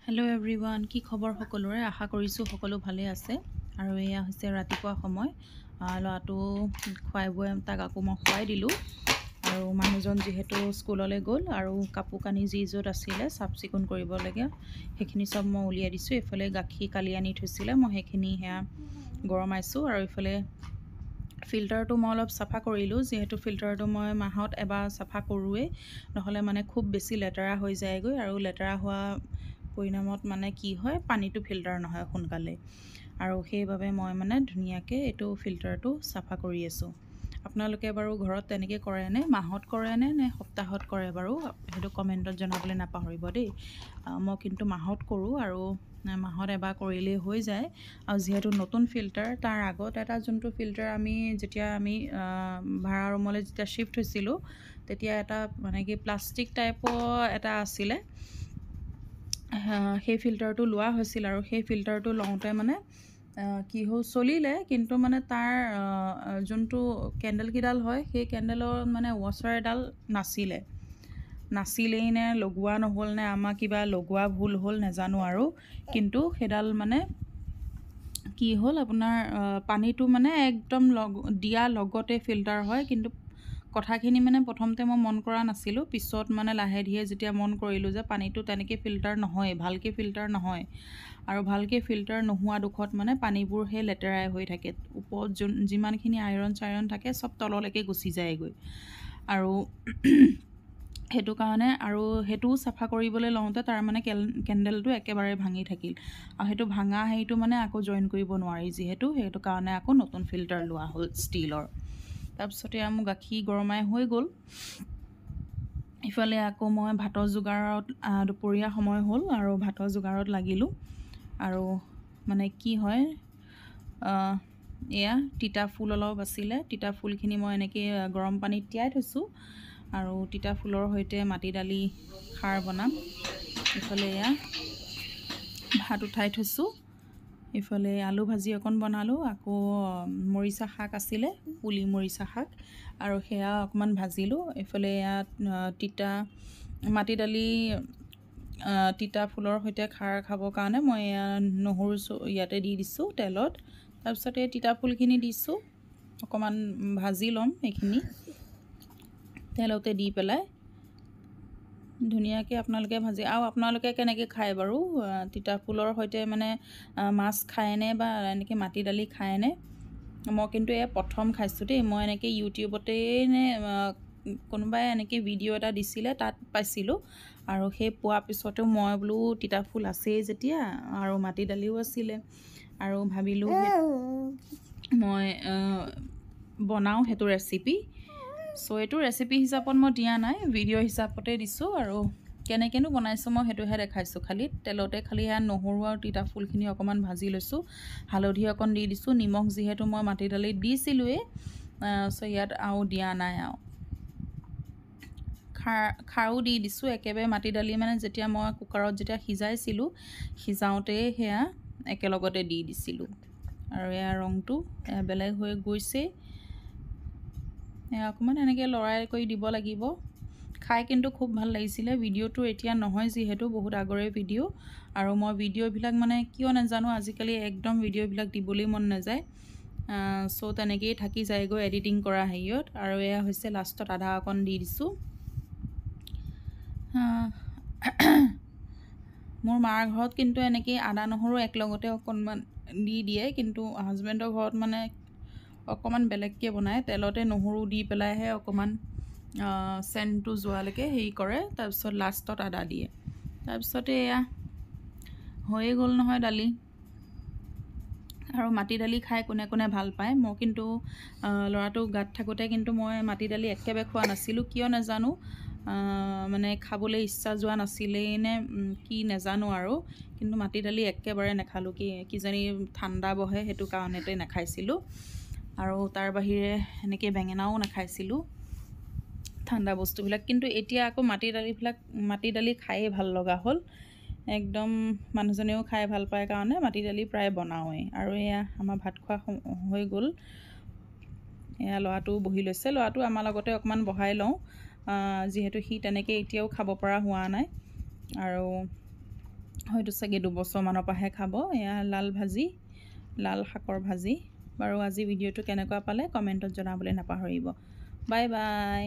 Hello everyone की खबर सकलोरे आशा करिছোঁ সকলো ভালে আছে আৰু এয়া হৈছে ৰাতিপুৱা সময় লৰাটো খুৱাই বৈ তাক আকৌ মই খুৱাই দিলোঁ আৰু মানুহজন যেহেতু স্কুললৈ গ'ল আৰু কাপোৰ কানি যি য'ত আছিলে চাফ চিকুণ কৰিব লাগে সেইখিনি সব মই উলিয়াই দিছোঁ এফালে গাখীৰ কালি আনি থৈছিলে মই সেইখিনি হেয়া গৰমাইছোঁ আৰু এফালে ফিল্টাৰটো মই অলপ চাফা কৰিলোঁ যেহেতু ফিল্টাৰটো মই মাহত এবাৰ চাফা কৰোৱে নহলে মানে খুব বেছি লেতেৰা হৈ যায়গৈ আৰু লেতেৰা হোৱা পৰিণামত মানে কি হয় পানীটো ফিল্টাৰ নহয় সোনকালে আৰু সেইভাবে মই মানে ধুনিয়াকে এটো ফিল্টাৰটো চাফা কৰি আছো আপোনালোকে বাৰু ঘৰত তেনেকে কৰে নে মাহত কৰে নে সপ্তাহত কৰে বাৰু হেতু কমেন্টত জনাবলৈ নাপাহৰিব দেই মই কিন্তু মাহত কৰো আৰু মাহত এবাৰ কৰিলে হৈ যায় আৰু যেহেতু নতুন ফিল্টাৰ তাৰ আগত এটা যোনটো ফিল্টাৰ আমি যেতিয়া আমি ভাড়া ৰুমলৈ যেতিয়া শিফট হৈছিলো তেতিয়া এটা মানে কি প্লাষ্টিক টাইপৰ এটা আছিলে সেই ফিল্টাৰটো লোৱা হৈছিল আৰু সেই ফিল্টাৰটো লওঁতে মানে কি হ'ল চলিলে কিন্তু মানে তাৰ যোনটো কেন্ডেল কিডাল হয় সেই কেন্ডেলৰ মানে ওয়াচাৰ এডাল নাছিলেই নে লগোৱা নহল নে আমা কিবা লগোৱা ভুল হ'ল নেজানো আৰু কিন্তু হেডাল মানে কি হ'ল আপোনাৰ পানীটো মানে একদম দিয়া লগতে ফিল্টাৰ হয় কিন্তু কথাখিনি মানে প্ৰথমতে মই মন কৰা নাছিলো পিছত মানে লাহে ধিয়ে যেতিয়া মন কৰিলো যে পানীটো তেনেকে ফিল্টাৰ নহয় ভালকে ফিল্টাৰ নহয় আৰু ভালকে ফিল্টাৰ নোহোৱা দুখত মানে পানীবোৰ হে লেতেৰাই হৈ থাকে ওপৰত যিমানখিনি আইৰন চাইৰন থাকে সব তললৈকে গুচি যায়গৈ আৰু হেতু কাৰণে আৰু হেতু সাফা কৰিবলৈ লওঁতে তাৰ মানে কেন্ডেলটো একেবাৰে ভাঙি থাকিল আৰু হেতু ভাঙা হেইটো মানে আকৌ জয়েন কৰিব নোৱাৰি যেহেতু হেতু কাৰণে আকৌ নতুন ফিল্টাৰ লোৱা হ'ল ষ্টিলৰ তাৰপিছতে আমু গাখীৰ গৰমাই হৈ গ'ল ইফালে আকৌ মই ভাতৰ যোগাৰত দুপৰীয়া সময় হ'ল আৰু ভাতৰ যোগাৰত লাগিলো আৰু মানে কি হয় এয়া তিতা ফুল অলপ আছিলে তিতা ফুলখিনি মই এনেকে গৰম পানীত তিয়াই থৈছো আৰু তিতা ফুলৰ হৈতে মাটি দালি খাৰ বনাম ইফালে এয়া ভাত উঠাই থৈছো ইফালে আলু ভাজি অকন বনালো আকৌ মৰিচা শাক আছিলে পুলি মৰিচা শাক আৰু হেয়া অকমান ভাজিলো ইফালে তিতা মাটি দালি তিতা ফুলৰ হৈতে খাৰ খাব কাৰণে মই নহৰু ইয়াতে দি দিছো তেলত তাৰপিছতে তিতা ফুলখিনি দিছো অকমান ভাজি লম এইখিনি তেলতে দি পেলাই ধুনিয়াকে আপোনালোকে ভাজি আৰু আপোনালোকে কেনেকে খায় বাৰু তিতা ফুলৰ হৈতে মানে মাছ খায়নে বা এনেকে মাটি দালি খায়নে মই কিন্তু এ প্ৰথম খাইছো দেই মই এনেকে ইউটিউবতে নে কোনোবাই এনেকে ভিডিও এটা দিছিলে তাত পাইছিলো আৰু সেই পোৱা পিছতো মই ব্লু তিতা ফুল আছে যেতিয়া আৰু মাটি দালিও আছিলে আৰু ভাবিলো মই বনাও হেতু ৰেচিপি সো এটো ৰেচিপি হিচাপত মই দিয়া নাই ভিডিও হিচাপতে দিছো আৰু কেনেকেনো বনাইছো মই হেতুহে দেখাইছো খালি তেলতে খালি নহৰু আৰু তিতা ফুলখিনি অকমান ভাজি লৈছো হালধি অকন দি দিছো নিমখ যেহেতু মই মাটি দালি দিছিলোৱে সো ইয়াত আও দিয়া নাই আও খাৰো দি দিছো একেবাৰে মাটি দালি মানে যেতিয়া মই কুকাৰত যেতিয়া সিজাইছিলো সিজাওতে হেয়া একেলগতে দি দিছিলো আৰু এয়া ৰংটো বেলেগ হৈ গৈছে অকমান এনেকে লৰাই কৰি দিব লাগিব খাই কিন্তু খুব ভাল লাগিছিলে ভিডিওটো এতিয়া নহয় যেহেতু বহুত আগৰে ভিডিও আৰু মই ভিডিও বিলাক মানে কিয় নাজানো আজিকালি একদম ভিডিও বিলাক দিবলৈ মন নাযায় সো তেনেকেই থাকি যায়গো এডিটিং কৰা হেয়ত আৰু এয়া হৈছে লাষ্টত আধা অকন দি দিছো মোৰ মাৰ ঘৰত কিন্তু এনেকে আদা নহৰু একলগতে অকনমান দি দিয়ে কিন্তু হাজবেণ্ডৰ ঘৰত মানে অকমান বেলেগকে বনায় তেলতে নহৰু দি পেলাইহে অকমান সেন্টটো যোৱালৈকে হেই কৰে তাৰপিছত লাষ্টত আদা দিয়ে তাৰপিছতে এয়া হৈ গ'ল নহয় দালি আৰু মাটি দালি খাই কোনে কোনে ভাল পায় মই কিন্তু লৰাটো গাত থাকোতে কিন্তু মই মাটি দালি একেবাৰে খোৱা নাছিলো কিয় নাজানো মানে খাবলৈ ইচ্ছা যোৱা নাছিলে নে কি নাজানো আৰু কিন্তু মাটি দালি একেবাৰে নেখালো কি জানি ঠাণ্ডা বহে হেতু কাৰণেতে নেখাইছিলো আৰু তাৰ বাহিৰে এনেকে বেঙেনাও নাখাইছিলো ঠাণ্ডা বস্তুবিলাক কিন্তু এতিয়া আকৌ মাটি দালি খাই ভাল লগা হ'ল একদম মানুহজনেও খাই ভাল পায় কাৰণে মাটি দালি প্ৰায় বনাওয়ে আৰু এয়া আমাৰ ভাত খোৱা হৈ গ'ল এয়া লৰাটো বহি লৈছে লৰাটো আমাৰ লগতে অকমান বহাই লওঁ যেহেতু হি তেনেকে এতিয়াও খাব পৰা হোৱা নাই আৰু হয়তো চাগে 2 বছৰমানৰ পৰাহে খাব। এয়া লাল ভাজি, লাল শাকৰ ভাজি। বাৰু আজি ভিডিঅ'টো কেনেকুৱা পালে কমেণ্টত জনাবলৈ নাপাহৰিব। Bye bye.